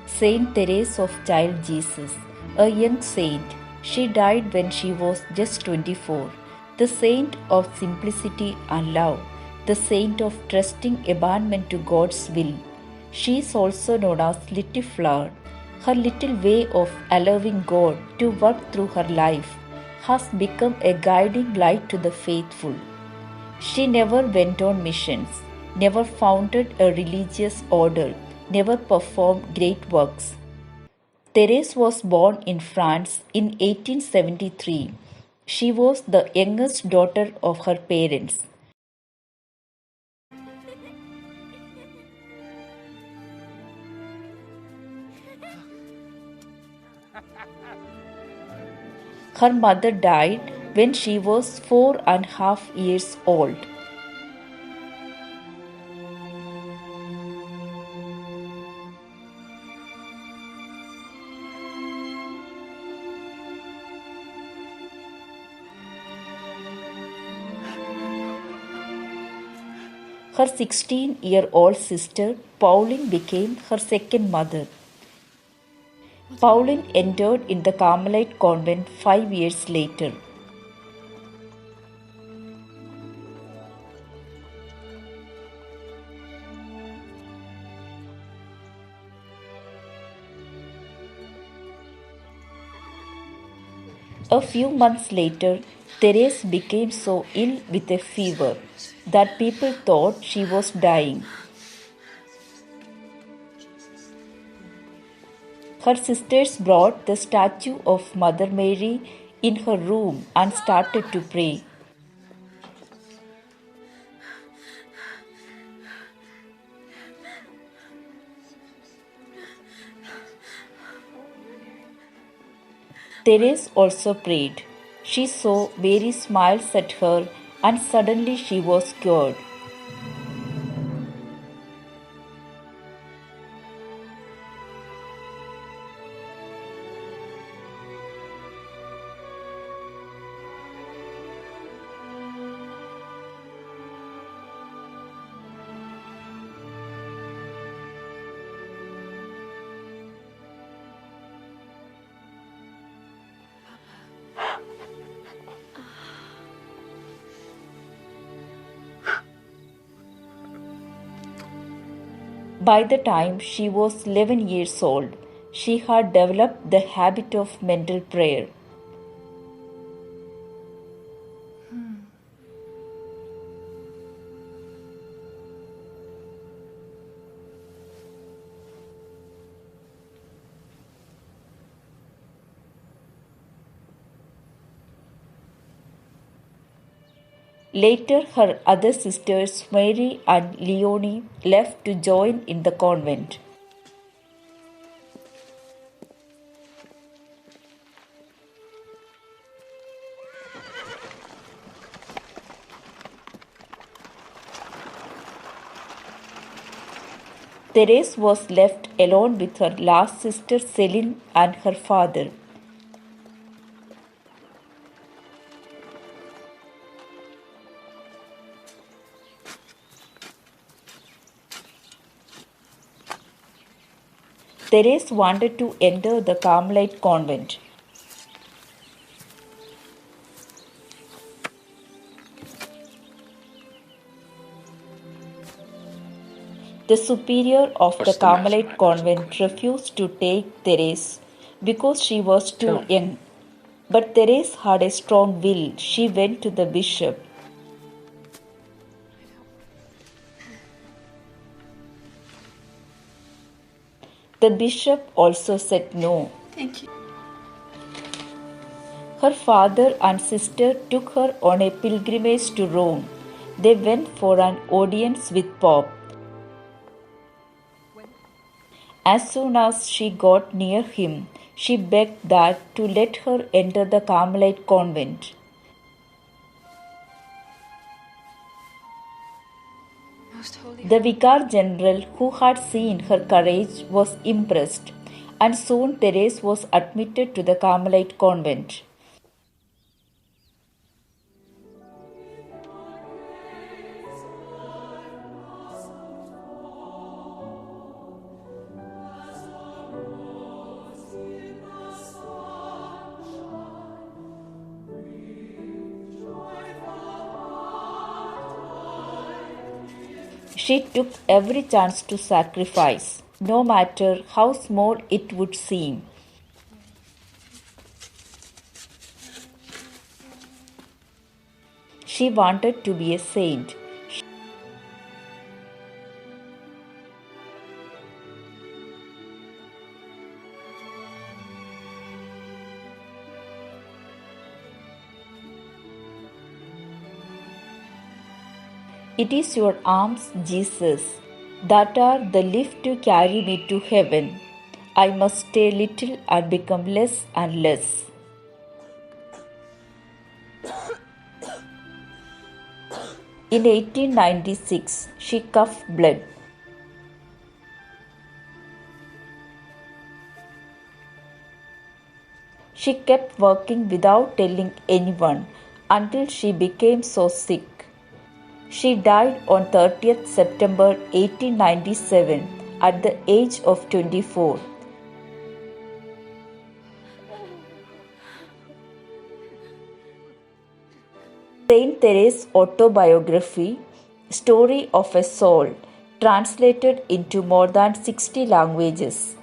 Saint Therese of Child Jesus, a young saint. She died when she was just 24. The saint of simplicity and love, the saint of trusting abandonment to God's will. She is also known as Little Flower. Her little way of allowing God to work through her life has become a guiding light to the faithful. She never went on missions, never founded a religious order, never performed great works. Therese was born in France in 1873. She was the youngest daughter of her parents. Her mother died when she was 4.5 years old. Her 16-year-old sister, Pauline, became her second mother. Pauline entered in the Carmelite convent 5 years later. A few months later, Therese became so ill with a fever that people thought she was dying. Her sisters brought the statue of Mother Mary in her room and started to pray. Therese also prayed. She saw Mary smiles at her and suddenly she was cured. By the time she was 11 years old, she had developed the habit of mental prayer. Later, her other sisters, Mary and Leonie, left to join in the convent. Therese was left alone with her last sister Celine and her father. Therese wanted to enter the Carmelite convent. The superior of the Carmelite convent refused to take Therese because she was too young. But Therese had a strong will. She went to the bishop. The bishop also said no. Thank you. Her father and sister took her on a pilgrimage to Rome. They went for an audience with Pope. As soon as she got near him, she begged that to let her enter the Carmelite convent. The vicar general, who had seen her courage, was impressed, and soon Therese was admitted to the Carmelite convent. She took every chance to sacrifice, no matter how small it would seem. She wanted to be a saint. It is your arms, Jesus, that are the lift to carry me to heaven. I must stay little and become less and less. In 1896, she coughed blood. She kept working without telling anyone until she became so sick. She died on 30th September 1897 at the age of 24. Saint Therese's autobiography, Story of a Soul, translated into more than 60 languages.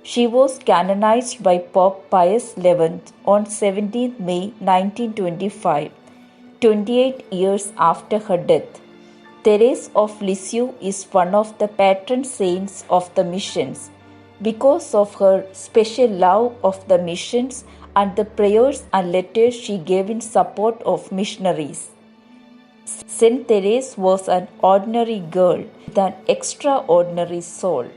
She was canonized by Pope Pius XI on 17 May 1925, 28 years after her death. Therese of Lisieux is one of the patron saints of the missions because of her special love of the missions and the prayers and letters she gave in support of missionaries. Saint Therese was an ordinary girl with an extraordinary soul.